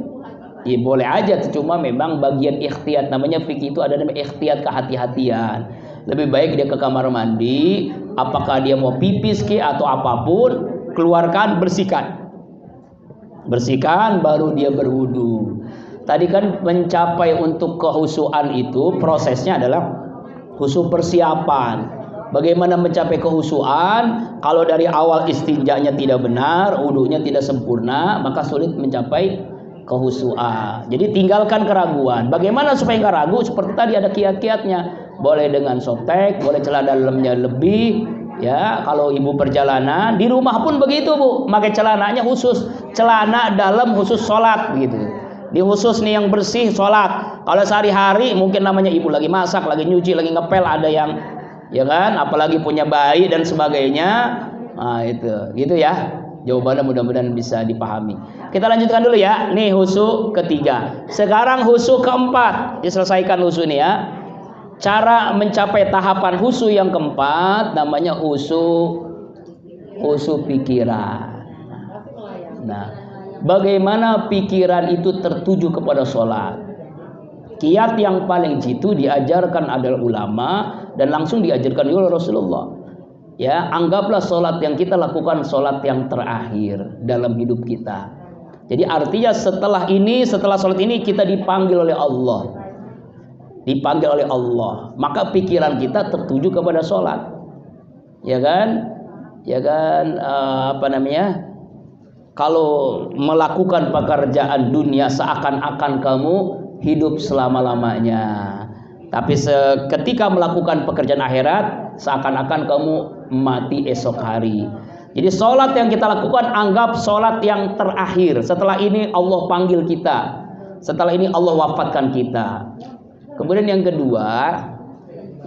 ya boleh aja, cuma memang bagian ikhtiyat, namanya fikih itu ada namanya ikhtiyat, kehati-hatian. Lebih baik dia ke kamar mandi, apakah dia mau pipis atau apapun, keluarkan, bersihkan baru dia berwudu. Tadi kan mencapai untuk kehusuan itu prosesnya adalah khusyuk persiapan. Bagaimana mencapai kehusuan? Kalau dari awal istinjanya tidak benar, wudunya tidak sempurna, maka sulit mencapai kehusuan. Jadi tinggalkan keraguan. Bagaimana supaya nggak ragu? Seperti tadi ada kiat-kiatnya. Boleh dengan softtek, boleh celana dalamnya lebih. Ya, kalau ibu perjalanan, di rumah pun begitu Bu. Pakai celananya khusus, celana dalam khusus sholat begitu. Di khusus nih yang bersih sholat. Kalau sehari-hari mungkin namanya ibu lagi masak, lagi nyuci, lagi ngepel, ada yang, ya kan, apalagi punya bayi dan sebagainya. Nah itu, gitu ya. Jawabannya mudah-mudahan bisa dipahami. Kita lanjutkan dulu ya. Nih husu ketiga. Sekarang husu keempat. Diselesaikan husu ini ya. Cara mencapai tahapan husu yang keempat namanya husu pikiran. Nah, bagaimana pikiran itu tertuju kepada sholat? Kiat yang paling jitu diajarkan adalah ulama dan langsung diajarkan oleh Rasulullah. Ya, anggaplah sholat yang kita lakukan sholat yang terakhir dalam hidup kita. Jadi artinya setelah sholat ini kita dipanggil oleh Allah. Maka pikiran kita tertuju kepada sholat. Ya kan? Kalau melakukan pekerjaan dunia seakan-akan kamu hidup selama-lamanya. Tapi ketika melakukan pekerjaan akhirat seakan-akan kamu mati esok hari. Jadi sholat yang kita lakukan anggap sholat yang terakhir. Setelah ini Allah panggil kita. Setelah ini Allah wafatkan kita. Kemudian yang kedua,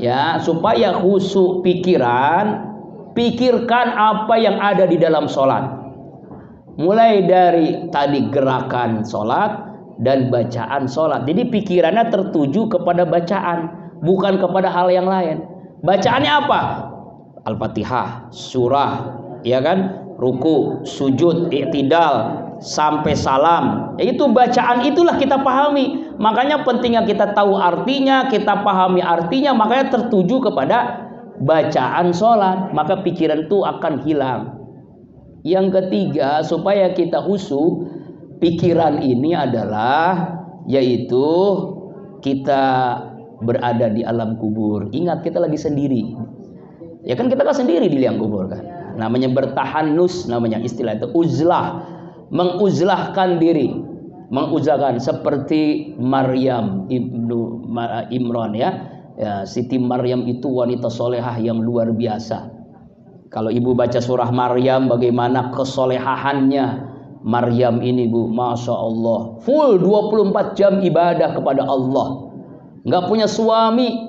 Ya, supaya khusyuk pikiran, pikirkan apa yang ada di dalam sholat. Mulai dari tadi gerakan sholat dan bacaan sholat. Jadi pikirannya tertuju kepada bacaan, bukan kepada hal yang lain. Bacaannya apa? Al-Fatihah, surah, ya kan? Ruku, sujud, i'tidal, sampai salam. Itu bacaan itulah kita pahami. Makanya pentingnya kita tahu artinya, kita pahami artinya, makanya tertuju kepada bacaan sholat. Maka pikiran itu akan hilang. Yang ketiga, supaya kita khusyuk, pikiran ini adalah yaitu kita berada di alam kubur. Ingat, kita lagi sendiri. Ya kan, kita kan sendiri di liang kubur kan. Namanya bertahanus, namanya istilah itu uzlah, menguzlahkan diri, menguzlahkan seperti Maryam ibnu Imran ya. Siti Maryam itu wanita solehah yang luar biasa. Kalau ibu baca surah Maryam, bagaimana kesolehahannya Maryam ini, Bu, Masya Allah, full 24 jam ibadah kepada Allah, nggak punya suami,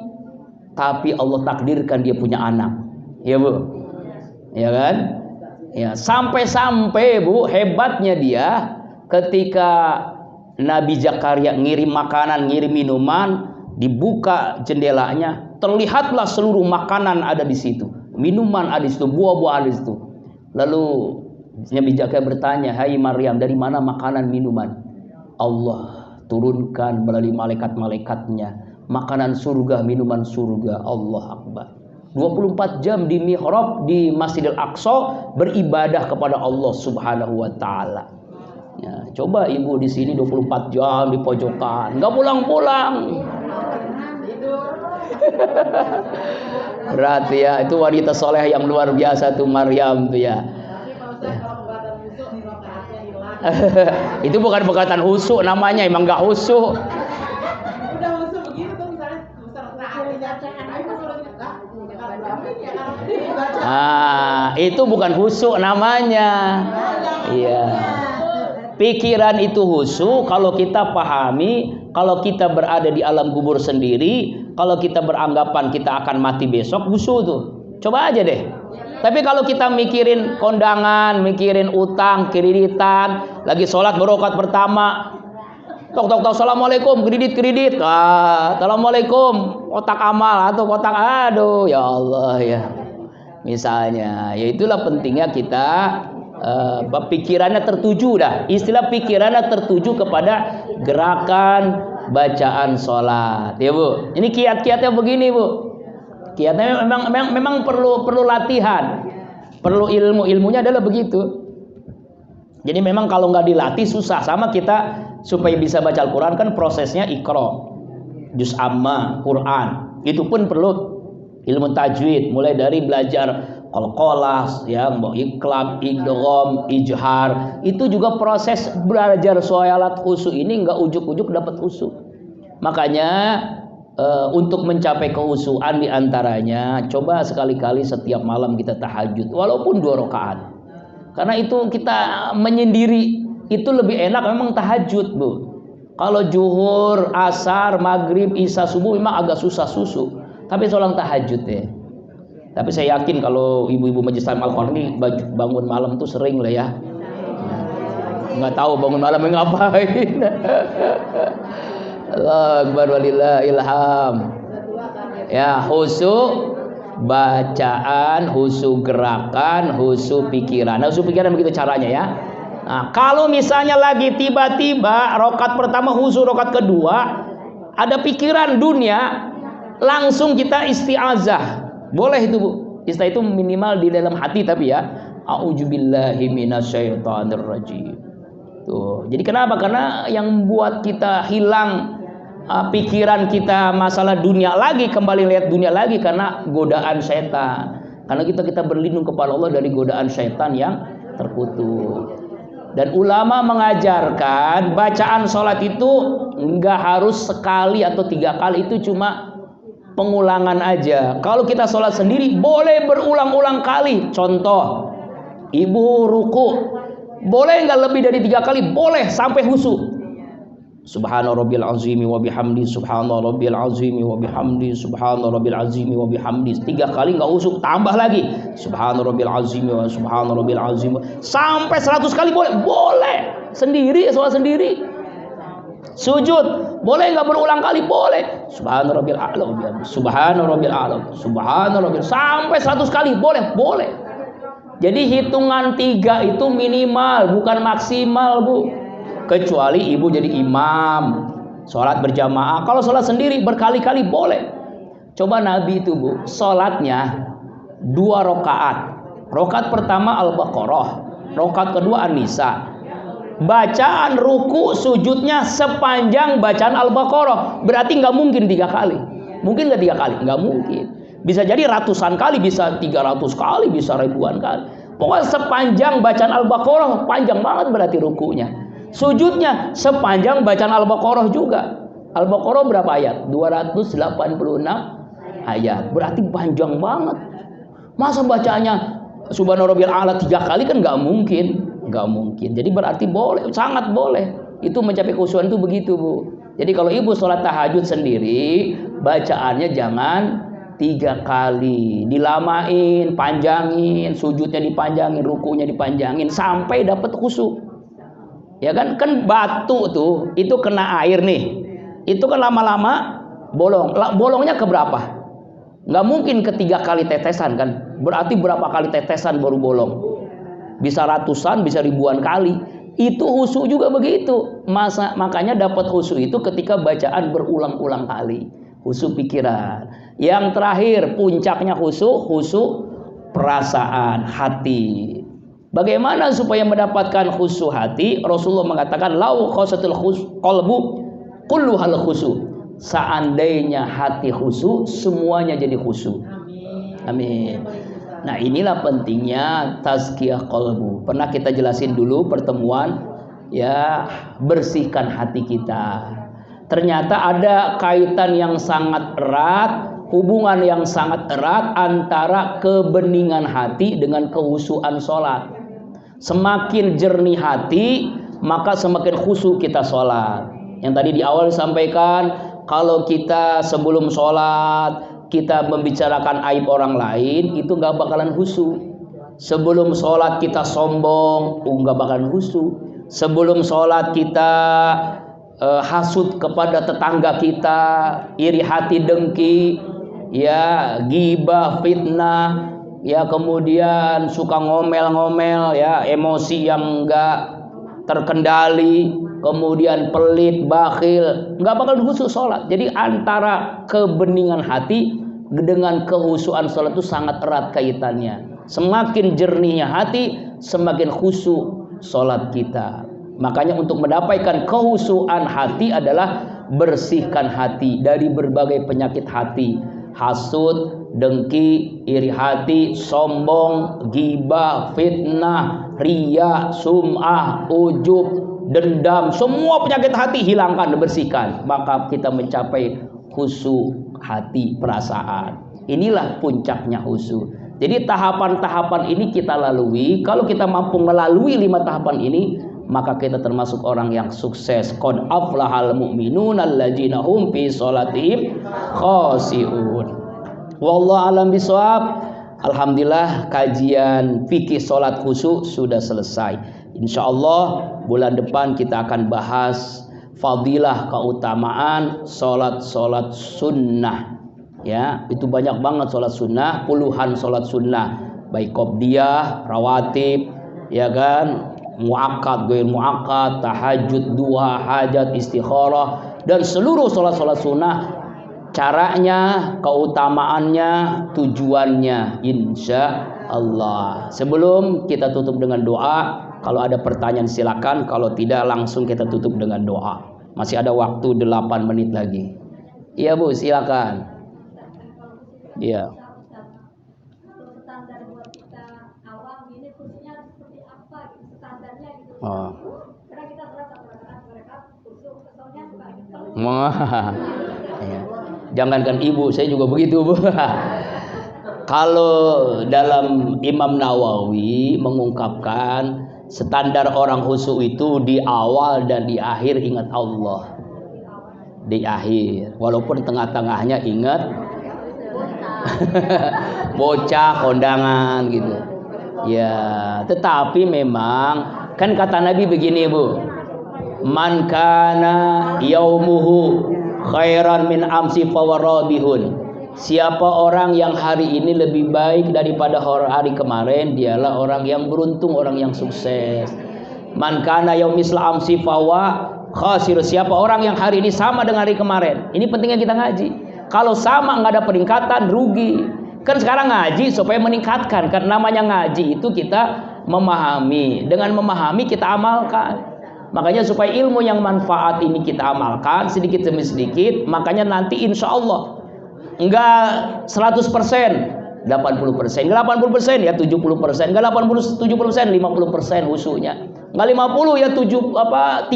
tapi Allah takdirkan dia punya anak, ya Bu, ya kan, ya, sampai-sampai Bu, hebatnya dia ketika Nabi Zakaria ngirim makanan, ngirim minuman, dibuka jendelanya, terlihatlah seluruh makanan ada di situ, minuman ada di situ, buah-buah ada di situ. Lalu Nabi Zakaria bertanya, "Hai Maryam, dari mana makanan minuman?" Allah turunkan melalui malaikat-malaikatnya makanan surga, minuman surga. Allah Akbar. 24 jam di mihrab di Masjidil Aqsa beribadah kepada Allah Subhanahu wa taala. Ya, coba ibu di sini 24 jam di pojokan, nggak pulang-pulang. Berarti ya, itu wanita soleh yang luar biasa tuh Maryam tuh ya. Itu bukan perkataan husu namanya, emang nggak husu. Itu bukan husu namanya. Iya. Pikiran itu husu kalau kita pahami, kalau kita berada di alam kubur sendiri, kalau kita beranggapan kita akan mati besok, husu tuh. Coba aja deh. Tapi kalau kita mikirin kondangan, mikirin utang, kreditan, lagi sholat berokat pertama, tok, assalamualaikum, kredit, assalamualaikum, kotak amal atau kotak, aduh, ya Allah ya. Misalnya, ya itulah pentingnya kita pikirannya tertuju dah. Istilah pikirannya tertuju kepada gerakan bacaan sholat, ya Bu. Ini kiat-kiatnya begini Bu. Kiatnya memang perlu latihan, perlu ilmunya adalah begitu. Jadi memang kalau nggak dilatih susah. Sama kita supaya bisa baca Al-Quran kan prosesnya Iqra, juz amma, Quran. Itu pun perlu ilmu tajwid, mulai dari belajar qalqalah, ya, iqlab, idgham, ijhar. Itu juga proses belajar sholat khusyuk ini nggak ujuk-ujuk dapat khusyuk. Makanya untuk mencapai kehusuan diantaranya, coba sekali-kali setiap malam kita tahajud, walaupun 2 rakaat. Karena itu kita menyendiri itu lebih enak memang tahajud Bu. Kalau zuhur, asar, maghrib, isya, subuh memang agak susah susu. Tapi seorang tahajud ya. Tapi saya yakin kalau ibu-ibu Majelis Taklim Al-Quran ini bangun malam tuh sering lah ya. Nggak tahu bangun malam ngapain. Allah Akbar walillahil ilham. Ya, khusyuk bacaan, khusyuk gerakan, khusyuk pikiran. Nah, khusyuk pikiran begitu caranya ya. Nah, kalau misalnya lagi tiba-tiba rokat pertama khusyuk, rokat kedua ada pikiran dunia, langsung kita isti'azah. Boleh itu Bu. Istilah itu minimal di dalam hati tapi ya. A'udzubillahi minasyaitonirrajim. Tuh. Jadi kenapa? Karena yang buat kita hilang pikiran kita masalah dunia lagi, kembali lihat dunia lagi karena godaan setan. Karena kita berlindung kepada Allah dari godaan setan yang terkutuk. Dan ulama mengajarkan bacaan sholat itu enggak harus sekali atau 3 kali, itu cuma pengulangan aja. Kalau kita sholat sendiri boleh berulang-ulang kali. Contoh, ibu ruku, boleh nggak lebih dari 3 kali? Boleh sampai khusyuk. Subhana rabbil azimi wa bihamdi, subhana rabbil azimi wa bihamdi, subhana rabbil azimi wa bihamdi. 3 kali enggak usuk, tambah lagi. Subhana rabbil azimi wa subhana rabbil azimi. Sampai 100 kali boleh? Boleh. Sendiri, sholat sendiri. Sujud, boleh enggak berulang kali? Boleh. Subhana rabbil a'la wa bihamdi, subhana rabbil a'la, subhana rabbil, sampai 100 kali boleh? Boleh. Jadi hitungan 3 itu minimal, bukan maksimal, Bu. Kecuali ibu jadi imam sholat berjamaah. Kalau sholat sendiri berkali-kali boleh. Coba Nabi itu, Bu, sholatnya 2 rakaat. Rakaat pertama Al-Baqarah, rakaat kedua An-Nisa. Bacaan ruku sujudnya sepanjang bacaan Al-Baqarah. Berarti nggak mungkin 3 kali. Mungkin nggak 3 kali? Nggak mungkin. Bisa jadi ratusan kali, bisa 300 kali, bisa ribuan kali. Pokoknya sepanjang bacaan Al-Baqarah, panjang banget berarti rukunya. Sujudnya sepanjang bacaan Al-Baqarah juga. Al-Baqarah berapa ayat? 286 ayat. Berarti panjang banget. Masa bacanya Subhana rabbil a'la 3 kali kan nggak mungkin. Nggak mungkin. Jadi berarti boleh, sangat boleh. Itu mencapai khusyuan itu begitu, Bu. Jadi kalau ibu sholat tahajud sendiri, bacaannya jangan 3 kali. Dilamain, panjangin, sujudnya dipanjangin, rukunya dipanjangin sampai dapat khusyuk. Ya kan batu tuh itu kena air nih, itu kan lama-lama bolong. Bolongnya ke berapa? Nggak mungkin ke 3 kali tetesan kan? Berarti berapa kali tetesan baru bolong? Bisa ratusan, bisa ribuan kali. Itu khusyuk juga begitu. Makanya dapat khusyuk itu ketika bacaan berulang-ulang kali. Khusyuk pikiran. Yang terakhir puncaknya khusyuk perasaan hati. Bagaimana supaya mendapatkan khusyuk hati? Rasulullah mengatakan lau khasatul qalbu kulluhal khusyuk. Seandainya hati khusyuk, semuanya jadi khusyuk. Amin. Nah, inilah pentingnya tazkiyah qalbu. Pernah kita jelasin dulu pertemuan, ya, bersihkan hati kita. Ternyata ada kaitan yang sangat erat, hubungan yang sangat erat antara kebeningan hati dengan khusyukan sholat. Semakin jernih hati, maka semakin khusyuk kita sholat. Yang tadi di awal disampaikan, kalau kita sebelum sholat kita membicarakan aib orang lain, itu nggak bakalan khusyuk. Sebelum sholat kita sombong, nggak bakalan khusyuk. Sebelum sholat kita hasud kepada tetangga kita, iri hati dengki, ya, ghibah, fitnah, ya, kemudian suka ngomel-ngomel, ya, emosi yang enggak terkendali, kemudian pelit, bakhil, enggak bakal khusyuk sholat. Jadi antara kebeningan hati dengan kehusuan sholat itu sangat erat kaitannya. Semakin jernihnya hati, semakin khusyuk sholat kita. Makanya untuk mendapatkan kehusuan hati adalah bersihkan hati dari berbagai penyakit hati. Hasud, dengki, iri hati, sombong, ghibah, fitnah, riya, sum'ah, ujub, dendam, semua penyakit hati hilangkan, bersihkan. Maka kita mencapai khusyuk hati, perasaan. Inilah puncaknya khusyuk. Jadi tahapan-tahapan ini kita lalui. Kalau kita mampu melalui 5 tahapan ini, maka kita termasuk orang yang sukses. Qad aflahal mu'minun alladzina hum fi sholatihim khashi'un. Wallahu alam bisawab. Alhamdulillah kajian fikih sholat khusyuk sudah selesai. Insyaallah bulan depan kita akan bahas fadilah, keutamaan sholat sunnah. Ya, itu banyak banget sholat sunnah, puluhan sholat sunnah, baik qobliyah, rawatib, ya kan, muakkad, ghair muakkad, tahajud, duha, hajat, istikharah, dan seluruh sholat sunnah, caranya, keutamaannya, tujuannya, insya Allah. Sebelum kita tutup dengan doa, kalau ada pertanyaan silakan, kalau tidak langsung kita tutup dengan doa. Masih ada waktu 8 menit lagi. Iya Bu, silakan. Iya. Standar buat kita awam ini khususnya seperti apa gitu, standarnya gitu. Oh. Karena kita mereka khusus, keselnya suka gitu. Ya. Jangankan ibu, saya juga begitu Bu. Kalau dalam Imam Nawawi mengungkapkan standar orang khusyuk itu di awal dan di akhir ingat Allah. di akhir. Walaupun tengah-tengahnya ingat bocah kondangan gitu. Ya, tetapi memang kan kata Nabi begini, Bu. Man kana yaumuhu khairan min amsi fawarabihun. Siapa orang yang hari ini lebih baik daripada hari kemarin, dialah orang yang beruntung, orang yang sukses. Man kana yaumisla amsi fawa khasir. Siapa orang yang hari ini sama dengan hari kemarin. Ini pentingnya kita ngaji. Kalau sama nggak ada peningkatan, rugi. Kan sekarang ngaji supaya meningkatkan. Kan namanya ngaji itu kita memahami. Dengan memahami kita amalkan. Makanya supaya ilmu yang manfaat ini kita amalkan sedikit demi sedikit. Makanya nanti insya Allah enggak 100%, 80%, enggak 80% ya 70%, enggak 70%, 50% khusyuknya. Enggak 50 ya 30%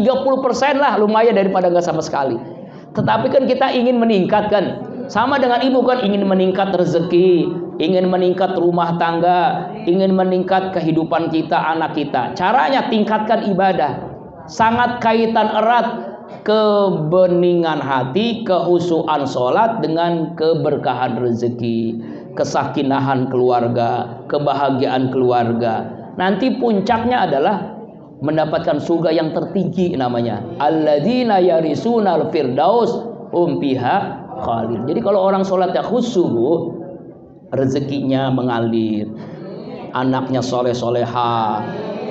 lah, lumayan daripada enggak sama sekali. Tetapi kan kita ingin meningkatkan. Sama dengan ibu kan ingin meningkat rezeki, ingin meningkat rumah tangga, ingin meningkat kehidupan kita, anak kita. Caranya tingkatkan ibadah. Sangat kaitan erat kebeningan hati, kehusuan sholat dengan keberkahan rezeki, kesakinahan keluarga, kebahagiaan keluarga. Nanti puncaknya adalah mendapatkan surga yang tertinggi namanya. Alladzina yarisunal firdaus hum fiha khalid. Jadi kalau orang sholatnya khusyuk, rezekinya mengalir, anaknya soleh-soleha,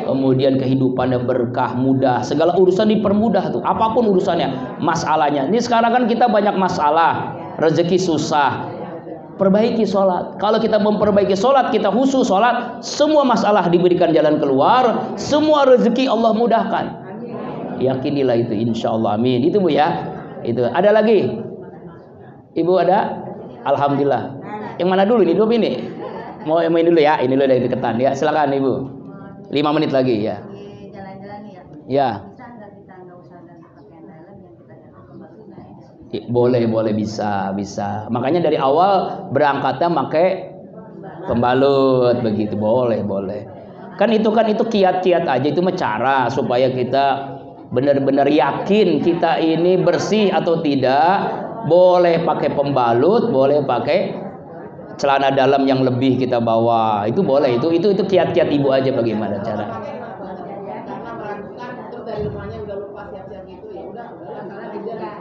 kemudian kehidupannya berkah, mudah, segala urusan dipermudah tuh, apapun urusannya, masalahnya. Ini sekarang kan kita banyak masalah, rezeki susah, perbaiki sholat. Kalau kita memperbaiki sholat, kita khusyuk sholat, semua masalah diberikan jalan keluar, semua rezeki Allah mudahkan. Yakinilah itu, insya Allah, amin. Itu Bu ya. Itu ada lagi, Ibu ada? Alhamdulillah. Yang mana dulu ini? Dulu ini. Mau yang main dulu ya. Ini dulu dari deketan ya. Silakan Ibu. 5 menit lagi ya. Jalan-jalan ya. Ya. Bisa nggak kita nggak usah ganti pakaian dalam yang kita dapat kembali? Boleh bisa. Makanya dari awal berangkatnya pakai pembalut begitu. Boleh. Kan itu kiat-kiat aja, itu cara supaya kita benar-benar yakin kita ini bersih atau tidak. Boleh pakai pembalut, boleh pakai celana dalam yang lebih kita bawa, itu boleh. Itu kiat-kiat ibu aja bagaimana cara.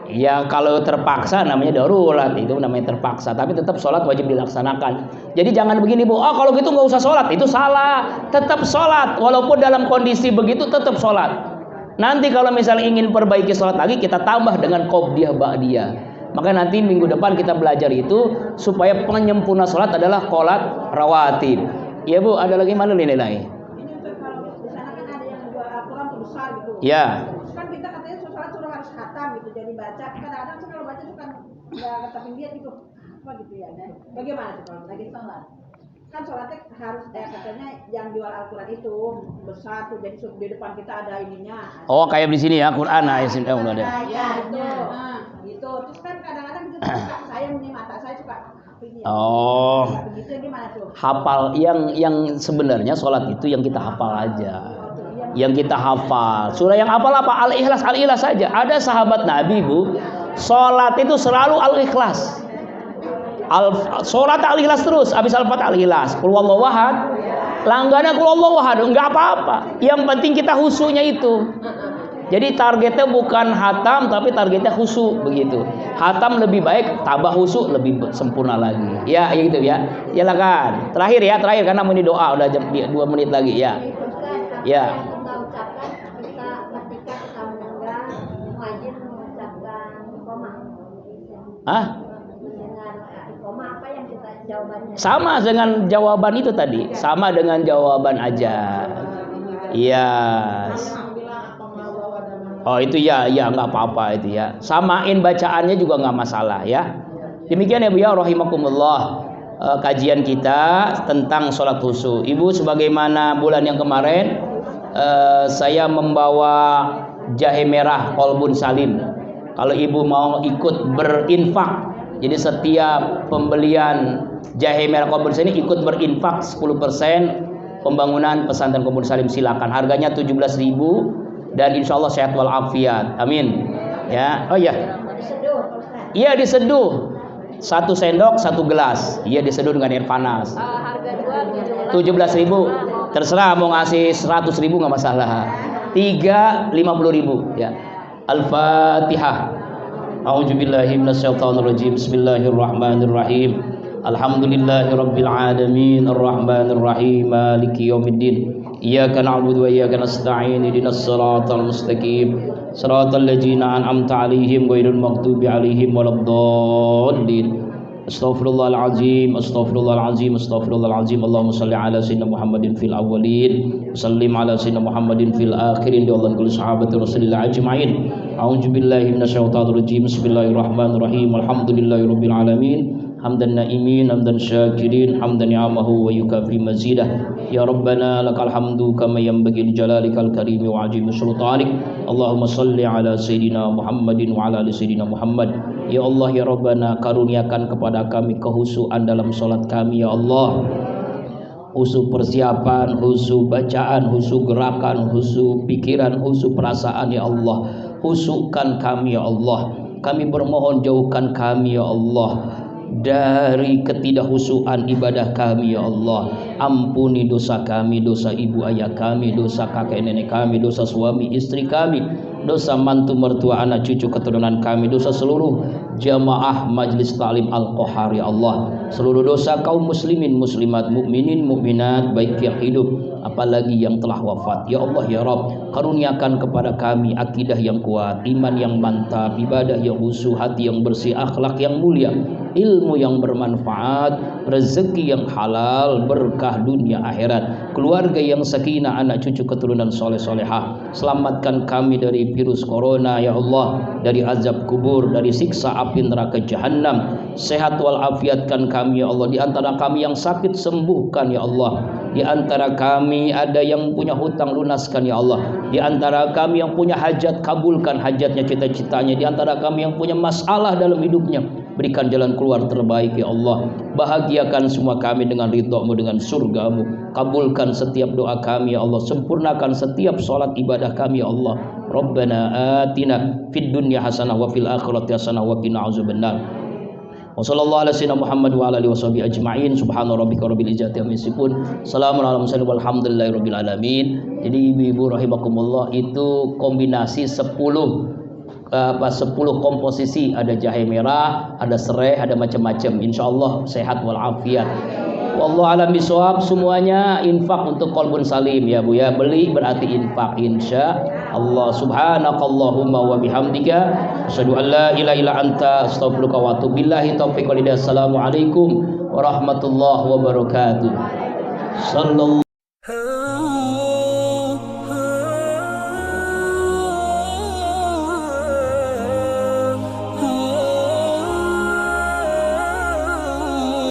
Ya kalau terpaksa namanya darurat, itu namanya terpaksa. Tapi tetap sholat wajib dilaksanakan. Jadi jangan begini Bu, kalau gitu nggak usah sholat, itu salah. Tetap sholat, walaupun dalam kondisi begitu tetap sholat. Nanti kalau misalnya ingin perbaiki sholat lagi, kita tambah dengan qobliyah ba'diyah. Maka nanti minggu depan kita belajar itu supaya penyempurna sholat adalah qolat rawatib. Ya Bu, ada lagi mana nih nilai? Ini untuk kalau di sana kan ada yang buat Al-Quran besar gitu. Ya. Kan kita katanya sholat suruh harus khatam gitu, jadi baca. Kadang-kadang sih kalau baca tuh kan nggak ketapin dia gitu, apa gitu ya. Bagaimana tuh kalau lagi sholat? Kan sholatnya harus katanya yang jual Al-Quran itu besar tuh, jadi di depan kita ada ininya. Oh kayak di sini ya, Quran ada. Ya itu. Gitu. Terus kan kadang-kadang gitu saya nih mata saya suka ini. Oh. Begitu gimana tuh? Hafal yang sebenarnya sholat itu yang kita hafal aja. Yang kita hafal. Surah yang hafal apa? Al-Ikhlas saja. Ada sahabat Nabi Bu, sholat itu selalu Al-Ikhlas. Sholat Al-Ikhlas terus. Habis Al-Fatihah Al-Ikhlas. Qul huwallahu ahad. Langgannya Qul huwallahu ahad. Enggak apa-apa. Yang penting kita khusyuknya itu. Jadi targetnya bukan hatam, tapi targetnya khusyuk begitu. Hatam lebih baik, tambah khusyuk lebih sempurna lagi. Ya, gitu ya. Silakan. Terakhir karena ini doa udah 2 menit lagi ya. Ya. Kita ucapkan ketika kita mendengar wajib mengucapkan koma. Hah? Mendengar koma apa yang kita jawabannya? Sama dengan jawaban itu tadi. Sama dengan jawaban aja. Iya. Oh itu ya nggak apa-apa itu ya. Samain bacaannya juga nggak masalah ya. Demikian ya Bu ya, rahimakumullah. Kajian kita tentang sholat khusyuk. Ibu sebagaimana bulan yang kemarin saya membawa jahe merah Kolbun Salim. Kalau ibu mau ikut berinfak, jadi setiap pembelian jahe merah Kolbun Salim ikut berinfak 10% pembangunan pesantren Kolbun Salim, silakan. Harganya 17.000 dan insya Allah sehat walafiat. Amin. Ya. Oh ya. Iya diseduh. 1 sendok 1 gelas. Iya diseduh dengan air panas. Harga 2 17.000. Terserah mau ngasih 100.000 nggak masalah. 3 50.000 ya. Al-Fatihah. A'udzubillahi minasyaitonirrajim. Bismillahirrahmanirrahim. Alhamdulillahirabbil alamin arrahmanir rahim maliki yaumiddin. Iyyaka na'budu wa iyyaka nasta'in ihdinas siratal mustaqim siratal ladzina an'amta 'alaihim ghairil maghdubi 'alaihim waladdallin. Astaghfirullahalazim, astaghfirullahalazim, astaghfirullahalazim. Allahumma shalli ala sayyidina Muhammadin fil awwalin, sallim ala sayyidina Muhammadin fil akhirin, wa ala kulli sahabati Rasulillah ajma'in. A'udzu billahi minasyaitonir rajim. Bismillahirrahmanirrahim. Alhamdulillahirabbil alamin. Hamdan na'imin, hamdan syakirin, hamdan ni'amahu wa yukafi mazidah. Ya Rabbana lakal hamdu kama yanbaghi li jalalikal karimi wa azimi sultanik. Allahumma salli ala sayyidina Muhammadin wa ala ali sayyidina Muhammad. Ya Allah ya Rabbana, karuniakan kepada kami kehusuan dalam salat kami ya Allah. Khusyuk persiapan, khusyuk bacaan, khusyuk gerakan, khusyuk pikiran, khusyuk perasaan ya Allah. Khusyukkan kami ya Allah. Kami bermohon jauhkan kami ya Allah dari ketidakhusyuan ibadah kami ya Allah. Ampuni dosa kami, dosa ibu ayah kami, dosa kakek nenek kami, dosa suami istri kami, dosa mantu mertua anak cucu keturunan kami, dosa seluruh jamaah Majelis Ta'lim Al-Qahar ya Allah. Seluruh dosa kaum muslimin, muslimat, mukminin, mukminat, baik yang hidup apalagi yang telah wafat. Ya Allah ya Rabb, karuniakan kepada kami akidah yang kuat, iman yang mantap, ibadah yang khusyuk, hati yang bersih, akhlak yang mulia, ilmu yang bermanfaat, rezeki yang halal, berkah dunia akhirat, keluarga yang sakinah, anak cucu keturunan soleh solehah. Selamatkan kami dari virus corona ya Allah, dari azab kubur, dari siksa api neraka jahanam. Sehat walafiatkan kami ya Allah. Di antara kami yang sakit sembuhkan ya Allah. Di antara kami ada yang punya hutang lunaskan ya Allah. Di antara kami yang punya hajat kabulkan hajatnya, cita-citanya. Di antara kami yang punya masalah dalam hidupnya, berikan jalan keluar terbaik ya Allah. Bahagiakan semua kami dengan ridha-Mu, dengan surga-Mu. Kabulkan setiap doa kami ya Allah. Sempurnakan setiap salat ibadah kami ya Allah. Rabbana atina fid dunya hasanah wa fil akhirati hasanah wa qina azabannar. Wa sallallahu ala sayyidina Muhammad wa ala alihi washabihi ajma'in. Subhana rabbika rabbil izzati amma yasifun. Salamun ala mursalin walhamdulillahi rabbil alamin. Jadi ibu-ibu rahimakumullah, itu kombinasi 10 komposisi. Ada jahe merah, ada serai, ada macam-macam. Insyaallah sehat walafiat. Wallahu a'lam bishawab. Semuanya infak untuk qalbun salim ya Bu ya. Beli berarti infak insyaallah. Subhanakallahumma wa bihamdika asyhadu an la ilaha illa anta astaghfiruka wa atubu billahi taufiq wal hidayah. Assalamualaikum warahmatullahi wabarakatuh. Sallallahu